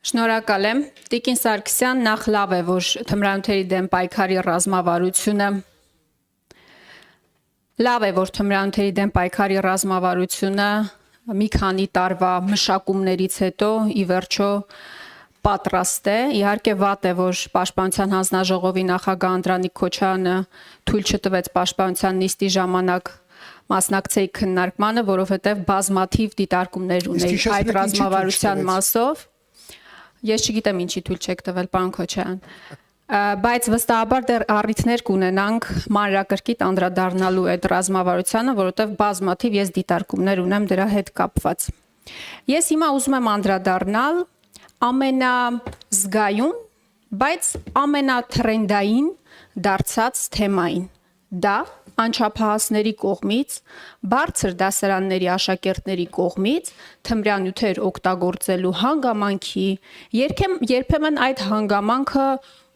Շնորհակալ եմ, Տիկին Սարգսյան, նախ լավ է, որ թմրանյութերի դեմ պայքարի ռազմավարությունը մի քանի տարվա մշակումներից հետո ի վերջո պատրաստ է։ Իհարկե վատ է, որ Պաշտպանության հանձնաժողովի նախագահ Անդրանիկ Քոչարյանը թույլ չտվեց Պաշտպանության նիստի ժամանակ մասնակցեի քննարկմանը, որովհետև բազմաթիվ դիտարկումներ ունեի այդ ռազմավարության մասով։ Ես չգիտեմ ինչի թույլ չեք տվել, պարոն Քոչարյան, բայց վստահաբար դեռ առիթներ կունենանք մանրակրկիտ անդրադառնալու այդ ռազմավարությանը, որովհետև բազմաթիվ ես դիտարկումներ ունեմ դրա հետ կապված։ Ես հիմա ուզում եմ անդրադառնալ ամենազգայուն, բայց ամենաթրենդային դարձած թեմային։ Դա անչափահասների կողմից, բարձր դասարանների աշակերտների կողմից թմրանյութեր օգտագործելու հանգամանքի, երբեմն այդ հանգամանքը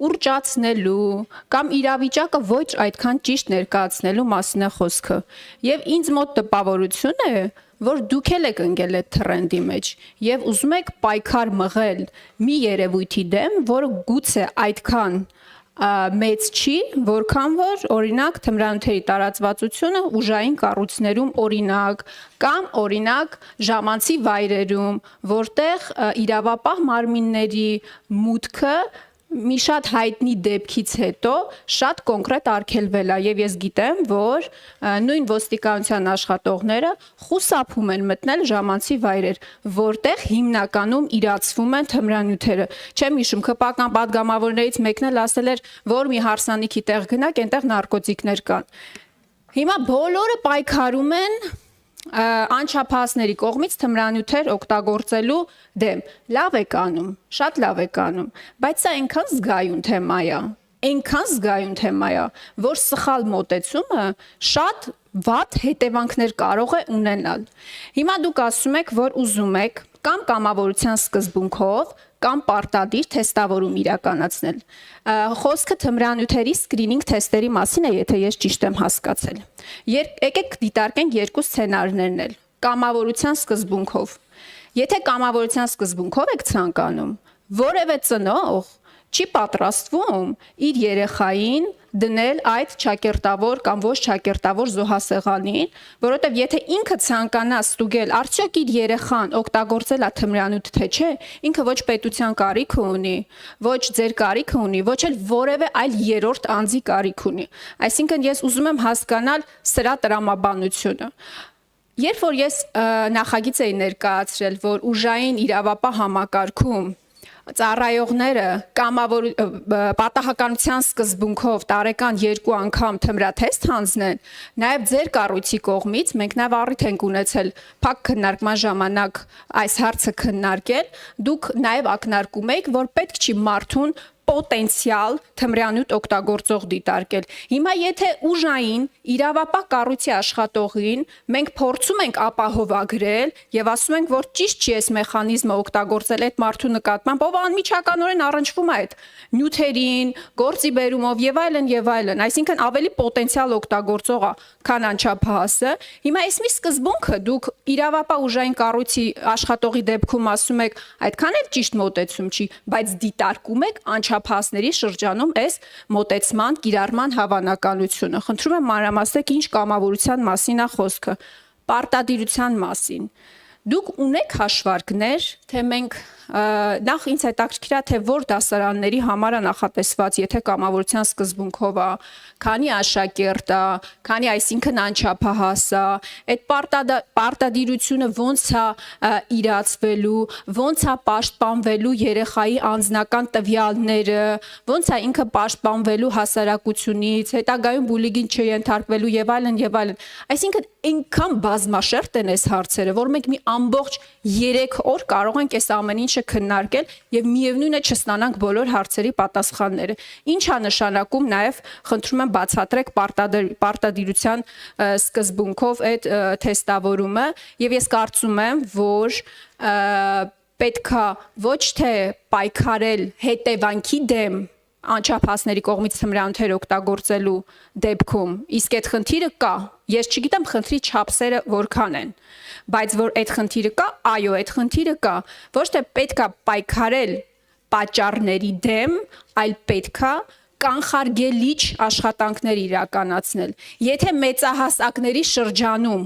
ուռճացնելու կամ իրավիճակը ոչ այդքան ճիշտ ներկայացնելու մասին է խոսքը։ Եվ ինձ մոտ տպավորություն է, որ դուք էլ եք ընկել այդ թրենդի մեջ եւ ուզում եք պայքար մղել մի երևույթի դեմ, որը գուցե այդքան մեծ չի, որքան որ օրինակ թմրանյութերի տարածվածությունը ուժային կառույցներում օրինակ կամ օրինակ ժամանցի վայրերում, որտեղ իրավապահ մարմինների մուտքը մի շատ հայտնի դեպքից հետո շատ կոնկրետ արգելվել է եւ ես գիտեմ, որ նույն ոստիկանության աշխատողները խուսափում են մտնել ժամանցի վայրեր, որտեղ հիմնականում իրացվում են թմրանյութերը։ Չեմ հիշում, ԿՊԱ-կան պատգամավորներից մեկն էլ ասել էր, որ մի հարսանիքի տեղ գնաք, այնտեղ նարկոտիկներ կան։ Հիմա բոլորը պայքարում են անչափահասների կողմից թմրանյութեր օգտագործելու դեմ։ Լավ եք անում, շատ լավ եք անում, բայց սա այնքան զգայուն թեմա է, որ սխալ մոտեցումը շատ վատ հետևանքներ կարող է ունենալ։ Հիմա դուք ասում եք, որ ուզում եք կամ կամավորության սկզբունքով կամ պարտադիր թեստավորում իրականացնել։ Խոսքը թմրանյութերի սկրինինգ թեստերի մասին է, եթե ես ճիշտ եմ հասկացել։ Եկեք դիտարկենք երկու սցենարներն էլ։ Կամավորության սկզբունքով։ Եթե կամավորության սկզբունքով եք ցանկանում, որևէ ծնող չի պատրաստվում իր երեխային դնել այդ ճակերտավոր կամ ոչ ճակերտավոր զոհասեղանին, որովհետև եթե ինքը ցանկանա ստուգել, արդյոք իր երեխան օգտագործել է թմրանյութ թե չէ, ինքը ոչ պետության կարիք ունի, ոչ ձեր կարիք ունի, ոչ էլ որևէ այլ երրորդ անձի կարիք ունի։ Այսինքն ես ուզում եմ հասկանալ սրա տրամաբանությունը։ Երբ որ ես նախագիծ էի ներկայացրել, որ ուժային իրավապահ համակարգում ծառայողները պատահականության սկզբունքով տարեկան 2 անգամ թմրաթեստ հանձնեն, նաև ձեր կառույցի կողմից մենք նաև առիթ ենք ունեցել փակ քննարկման ժամանակ այս հարցը քննարկել, դուք նաև ակնարկում եք, որ պետք չի մարդուն պոտենցիալ թմրանյութ օգտագործող դիտարկել։ Հիմա եթե ուժային իրավապահ կառույցի աշխատողին մենք փորձում ենք ապահովագրել եւ ասում ենք, որ ճիշտ չի այս մեխանիզմը օգտագործել այդ մարդու նկատմամբ, ով անմիջականորեն առնչվում է այդ նյութերին, գործի բերումով եւ այլն, այսինքն ավելի պոտենցիալ օգտագործող է, քան անչափահասը։ Հիմա այս մի սկզբունքը դուք իրավապահ ուժային կառույցի աշխատողի դեպքում ասում եք, այդքան էլ ճիշտ մոտեցում չի, բայց դիտարկում եք անչափահասների շրջանում այս մոտեցման կիրառման հավանականությունը։ Խնդրում եմ մանրամասնեք ինչ կամավորության մասին է խոսքը, պարտադիրության մասին։ Դուք ունեք հաշվարկներ, թե մենք նախ ինձ հետաքրքիր է, թե որ դասարանների համար է նախատեսված, եթե կամավորության սկզբունքով է, քանի աշակերտ է, քանի այսինքն անչափահաս է, այդ պարտադիրությունը ոնց է իրացվելու, ոնց է պաշտպանվելու երեխայի անձնական տվյալները, ոնց է ինքը պաշտպանվելու հասարակությունից, հետագայում բուլինգին չենթարկվելու եւ այլն։ Այսինքն այնքան բազմաշերտ են այս հարցերը, որ մենք մի ամբողջ 3 օր կարող ենք այս ամեն ինչը քննարկել եւ միևնույն է չստանանք բոլոր հարցերի պատասխանները։ Ինչ է նշանակում նաեւ խնդրում եմ բացատրեք պարտադիրության սկզբունքով այդ թեստավորումը եւ ես կարծում եմ, որ պետքա ոչ թե պայքարել հետևանքի դեմ, անչափահասների կողմից թմրանյութեր օգտագործելու դեպքում, իսկ այդ խնդիրը կա։ Ես չգիտեմ խնդրի չափսերը որքան են, բայց որ այդ խնդիրը կա, այո, այդ խնդիրը կա։ Ոչ թե պետքա պայքարել պատճառների դեմ, այլ պետքա կանխարգելիչ աշխատանքներ իրականացնել։ Եթե մեծահասակների շրջանում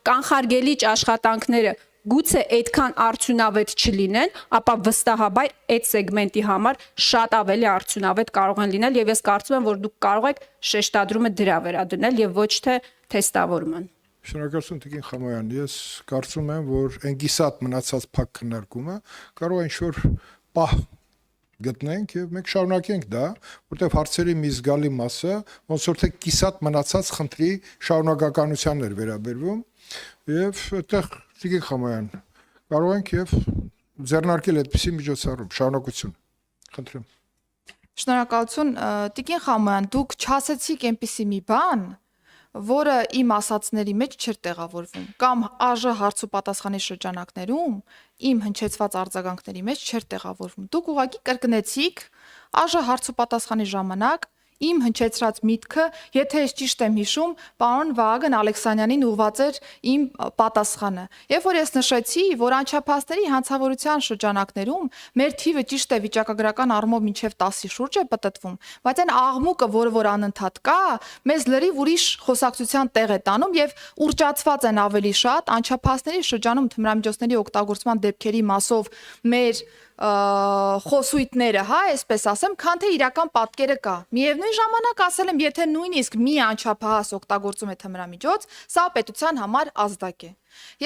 կանխարգելիչ աշխատանքները գուցե այդքան արդյունավետ չլինեն, ապա վստահաբար այդ սեգմենտի համար շատ ավելի արդյունավետ կարող են լինել, եւ ես կարծում եմ, որ դուք կարող եք շեշտադրումը դրա վրա դնել եւ ոչ թե թեստավորման։ Շնորհակալություն Տիկին Խամոյան, ես կարծում եմ, որ այն գիսատ մնացած փակ քննարկումը կարող է ինչ-որ պահ գտնենք եւ մենք շարունակենք դա, որտեղ հարցերի մի զգալի մասը ոնց որ թե կիսատ մնացած խնդրի շարունակականությանն էր վերաբերվում եւ այդտեղ Տիկին Խամոյան կարող ենք եւ ձեռնարկել այդպիսի միջոցառում շարունակություն։ Խնդրեմ։ Շնորհակալություն Տիկին Խամոյան, դուք չասեցիք այնպիսի մի բան, որը իմ ասացների մեջ չէր տեղավորվում, կամ ԱԺ հարց ու պատասխանի շրջանակներում իմ հնչեցված արձագանքների մեջ չէր տեղավորվում։ Դուք ուղղակի կրկնեցիք ԱԺ հարց ու պատասխանի ժամանակ իմ հնչեցրած միտքը, եթե ես ճիշտ եմ հիշում, պարոն Վահագն Ալեքսանյանին ուղղված էր իմ պատասխանը։ Երբ որ ես նշեցի, որ անչափահասների հանցավորության շրջանակներում մեր թիվը ճիշտ է վիճակագրական առումով մինչև 10-ի շուրջ է պտտվում, բայց այն աղմուկը, որ անընդհատ կա, մեզ լրիվ ուրիշ խոսակցության տեղ է տանում եւ ուռճացված են ավելի շատ անչափահասների շրջանում թմրամիջոցների օգտագործման դեպքերի մասով մեր խոսույթները, հա, այսպես ասեմ, քան թե իրական պատկերը կա։ Միևնույն ժամանակ ասել եմ, եթե նույնիսկ մի անչափահաս օգտագործում է թմրամիջոց, սա պետության համար ազդակ է։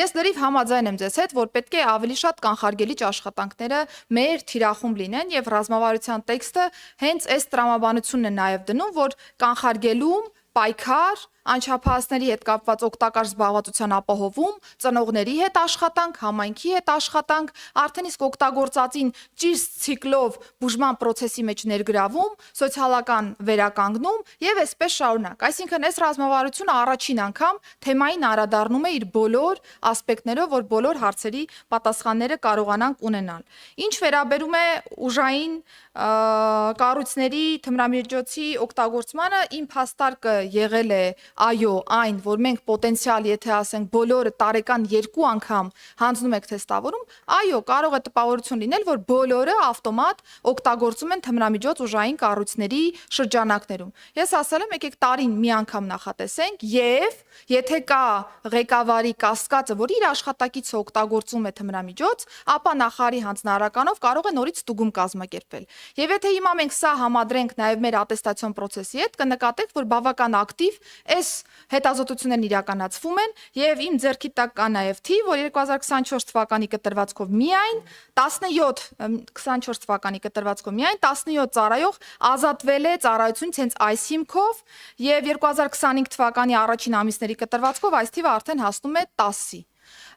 Ես լրիվ համաձայն եմ ձեզ հետ, որ պետք է ավելի շատ կանխարգելիչ աշխատանքները մեր թիրախում լինեն եւ ռազմավարության տեքստը հենց այս տրամաբանությունն է նաեւ դնում, որ կանխարգելում, պայքար, անչափահասների հետ կապված օգտակար զբաղվածության ապահովում, ծնողների հետ աշխատանք, համայնքի հետ աշխատանք, արդեն իսկ օգտագործածին ճիշտ ցիկլով բուժման process-ի մեջ ներգրավում, սոցիալական վերականգնում եւ այսպես շարունակ։ Այսինքն այս ռազմավարությունը առաջին անգամ թեմային անդրադառնում է իր բոլոր ասպեկտներով, որ բոլոր հարցերի պատասխանները կարողանանք ունենալ։ Ինչ վերաբերում է ուժային կառույցների թմրամիջոցի օգտագործմանը, իմ փաստարկը եղել է այո, այն, որ մենք պոտենցիալ, եթե ասենք բոլորը տարեկան 2 անգամ հանձնում եք թեստավորում, այո, կարող է տպավորություն լինել, որ բոլորը ավտոմատ օգտագործում են թմրամիջոց ուժային կառույցների շրջանակներում։ Ես ասել եմ, եկեք տարին մի անգամ նախատեսենք եւ եթե կա ղեկավարի կասկածը, որ իր աշխատակիցը օգտագործում է թմրամիջոց, ապա նախարարի հանձնարարականով կարող է նորից ստուգում կազմակերպել։ Եվ եթե հիմա մենք սա համադրենք նաեւ մեր ատեստացիոն process-ի հետ, կնկատեք, որ բավական ակտիվ այս հետազոտություններն իրականացվում են եւ իմ ձեռքի տակ կա նաեւ թիվ, որ 2024 թվականի կտրվածքով միայն 17 ծառայող ազատվել է ծառայությունից հենց այս հիմքով եւ 2025 թվականի առաջին ամիսների կտրվածքով այս թիվը արդեն հասնում է 10-ի։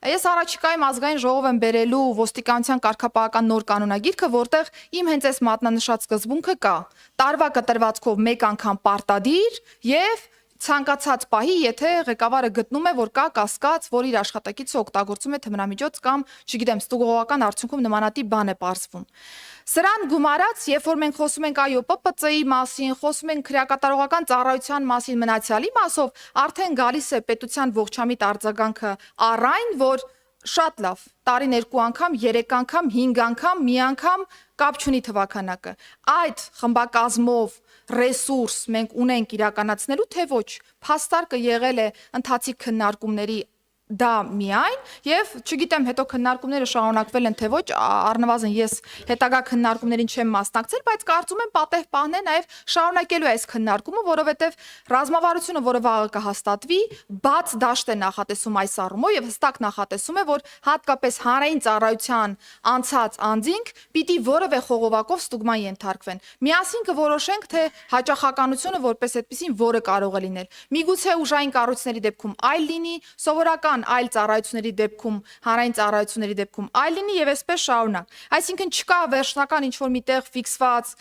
Ես առաջիկայում ազգային ժողով եմ բերելու ոստիկանության կարգապահական նոր կանոնագիրքը, որտեղ իմ հենց այս մատնանշած սկզբունքը կա։ Տարվա կտրվածքով 1 անգամ պարտադիր եւ ցանկացած պահի, եթե ղեկավարը գտնում է, որ կա կասկած, որ իր աշխատակիցը օգտագործում է թմրամիջոց կամ, չգիտեմ, ստուգողական արդյունքում նմանատիպ բան է պարզվում։ Սրան գումարած, երբ որ մենք խոսում ենք այո ՊՊՑ-ի մասին, խոսում ենք քրեակատարողական ծառայության մասին, մնացյալի մասով, արդեն գալիս է պետության ողջամիտ արձագանքը առ այն, որ շատ լավ, տարին 2 անգամ, 3 անգամ, 5 անգամ, մի անգամ կապ չունի թվականակը։ Այդ խմբակազմով ռեսուրս մենք ունենք իրականացնելու, թե ոչ, փաստարկը եղել է ընթացիկ քննարկումների դա միայն եւ չգիտեմ հետո քննարկումները շարունակվել են թե ոչ, առնվազն ես հետագա քննարկումներին չեմ մասնակցել, բայց կարծում եմ պատեհ պահն է նաեւ շարունակելու այս քննարկումը, որովհետեւ ռազմավարությունը, որը վաղը կհաստատվի, բաց դաշտ է նախատեսում այս առումով եւ հստակ նախատեսում է, որ հատկապես հանրային ծառայության անցած անձինք պիտի որևէ խողովակով ստուգման ենթարկվեն։ Միասին կորոշենք, թե հաճախականությունը որպես այդպեսին որը կարող է լինել։ Միգուցե ուժային կառույցների դեպքում այլ լինի, սովորական կան այլ ծառայությունների դեպքում, հանրային ծառայությունների դեպքում, այլ լինի եւ այսպես շարունակ։ Այսինքն չկա վերջնական ինչ-որ միտեղ ֆիքսված,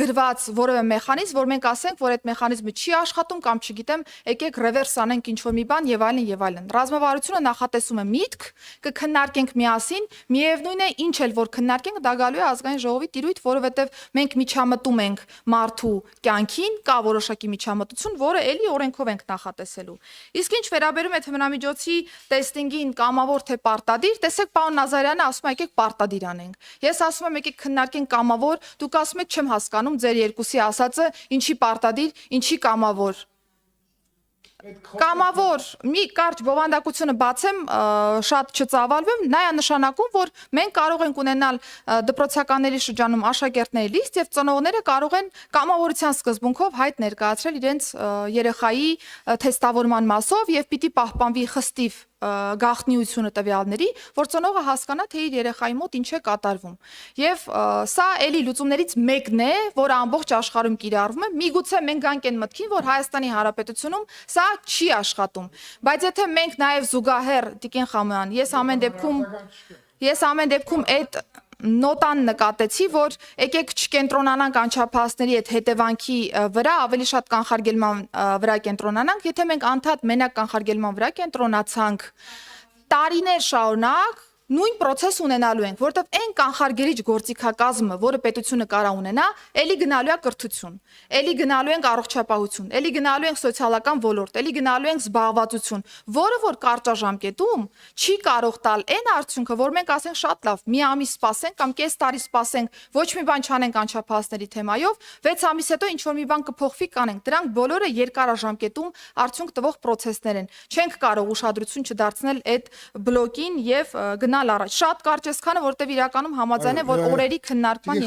գրված որևէ մեխանիզմ, որ մենք ասենք, որ այդ մեխանիզմը չի աշխատում կամ չգիտեմ, եկեք ռևերս անենք ինչ-որ մի բան եւ այլն եւ այլն։ Ռազմավարությունը նախատեսում է միտք, կքննարկենք միասին, միևնույն է, ինչ էլ որ քննարկենք, դա գալու է ազգային ժողովի տիրույթ, որովհետեւ մենք միջամտում ենք մարդու կյանքին, կա որոշակի միջամտություն, որը էլի օրենքով ենք նախատեսելու։ Իսկ ինչ վերաբերում է թմրամիջոցի տեստինգին կամավոր թե պարտադիր, տեսեք պարոն Նազարյանը ասում է եկեք պարտադիր անենք։ Ես ասում եմ եկեք քննարկենք կամավոր, դուք ասում եք չեմ հասկանում ձեր երկուսի ասածը, ինչի պարտադիր, ինչի կամավոր։ Կամավոր մի կարճ բովանդակությունը բացեմ, շատ չծավալվեմ, նա է նշանակում, որ մենք կարող ենք ունենալ դպրոցականների շրջանում աշակերտների լիստ եւ ծնողները կարող են կամավորության սկզբունքով հայտ ներկայացրել իրենց երեխայի թեստավորման մասով եւ պիտի պահպանվի խստիվ գաղտնիությունը տվյալների, որ ծնողը հասկանա, թե իր երեխայի մոտ ինչ է կատարվում։ Եվ սա էլի լուծումներից մեկն է, որը ամբողջ աշխարհում կիրառվում է։ Միգուցե մենք գանք այն մտքին, որ Հայաստանի Հանրապետությունում սա չի աշխատում։ Բայց եթե մենք նաև զուգահեռ Տիկին Խամոյան, ես ամեն դեպքում այդ նոտան նկատեցի, որ եկեք չկենտրոնանանք անչափահասների այդ հետևանքի վրա, ավելի շատ կանխարգելման վրա կենտրոնանանք, եթե մենք անդադ մենակ կանխարգելման վրա կենտրոնացանք, տարիներ շարունակ նույն process ունենալու ենք, որտեղ այն կանխարգելիչ գործիքակազմը, որը պետությունը կարա ունենա, էլի գնալու է կրթություն, էլի գնալու ենք առողջապահություն, էլի գնալու ենք սոցիալական ոլորտ, էլի գնալու ենք զբաղվածություն, որը որ կարճաժամկետում չի կարող տալ այն արդյունքը, որ մենք ասենք շատ լավ, մի ամիս սպասենք կամ կես տարի սպասենք, ոչ մի բան չանենք անչափահասների թեմայով, 6 ամիս հետո ինչ որ մի բան կփոխվի կանենք։ Դրանք բոլորը երկարաժամկետում արդյունք տվող process-ներ են։ Չենք կարող ուշադրություն չդարձնել այդ բլոկին եւ գնալ առաջ։ Շատ կարճ էսքանը, որտեվ իրականում համաձայն է, որ օրերի քննարկման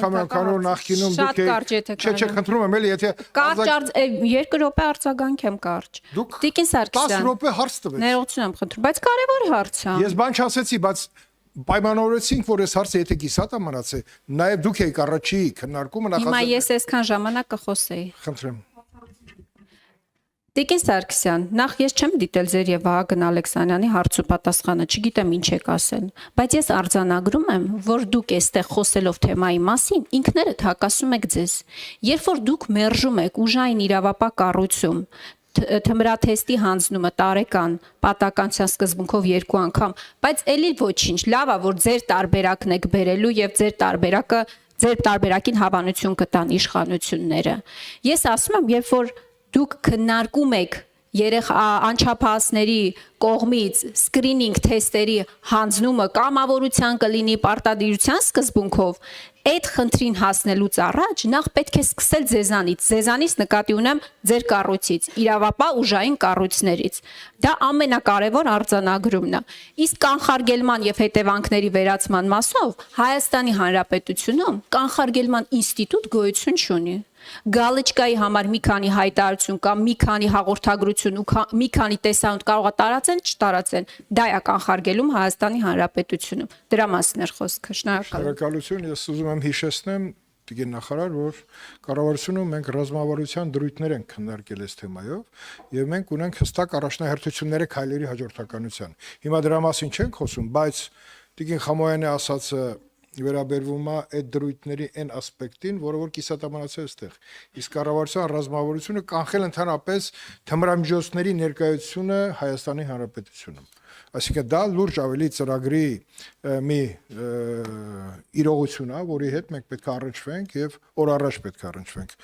Չէ, խնդրում եմ, էլի եթե Կարճ 2 րոպե արձագանք եմ կարճ։ Տիկին 10 Սարգսյան, րոպե հարց տվեց։ ներողություն եմ խնդրում, բայց կարևոր հարց է։ Ես բան չասեցի, բայց պայմանավորեցինք, որ այս հարցը եթե կիսատ է մնացել, նաև դուք եք առաջի քննարկումը Հիմա ես այսքան ժամանակ կխոսեի։ Խնդրեմ։ Տիկին Սարգսյան, նախ ես չեմ դիտել ձեր եւ Վահագն Ալեքսանյանի հարց ու պատասխանը, չգիտեմ ինչ եք ասել, բայց ես արձանագրում եմ, որ դուք այստեղ խոսելով թեմայի մասին ինքներդ հակասում եք ձեզ։ Երբ որ դուք մերժում եք ուժային իրավապահ կառույցում թմրաթեստի հանձնումը տարեկան պատականության սկզբունքով 2 անգամ, բայց էլի ոչինչ, լավ է, որ ձեր տարբերակն եք բերելու եւ ձեր տարբերակին հավանություն կտան իշխանությունները։ Ես ասում եմ, երբ որ դուք քննարկում եք անչափահասների կողմից սկրինինգ թեստերի հանձնումը կամավորության կլինի պարտադիրության սկզբունքով, այդ խնդրին հասնելուց առաջ նախ պետք է սկսել ձեզանից նկատի ունեմ ձեր կառույցից, իրավապահ ուժային կառույցներից։ Դա ամենակարևոր արձանագրումն է։ Իսկ կանխարգելման եւ հետևանքների վերացման մասով Հայաստանի Հանրապետությունում կանխարգելման ինստիտուտ գոյություն չունի։ Գալիչկայի համար մի քանի հայտարարություն կամ մի քանի հաղորդագրություն ու մի քանի տեսանյութ կարող է տարածեն, չտարածեն։ Դա է կանխարգելում Հայաստանի Հանրապետությունում։ Դրա մասն էր խոսքը։ Շնորհակալ եմ։ Շնորհակալություն, ես ուզում եմ հիշեցնեմ Տիկին նախարար, որ կառավարությունում մենք ռազմավարության դրույթներ ենք քննարկել այս թեմայով եւ մենք ունենք հստակ առաջնահերթությունները քայլերի հաջորդականության։ Հիմա դրա մասին չենք խոսում, բայց Տիկին Խամոյանի ասածը վերաբերվում է այդ դրույթների այն ասպեկտին, որը որ կիսատամանացել այստեղ։ Իսկ կառավարության ռազմավարությունը կանխել ընդհանրապես թմրամիջոցների ներկայությունը Հայաստանի Հանրապետությունում։ Այսինքն դա լուրջ ավելի ծրագրի մի իրողություն է, որի հետ մենք պետք է առնչվենք եւ օր առաջ պետք է առնչվենք։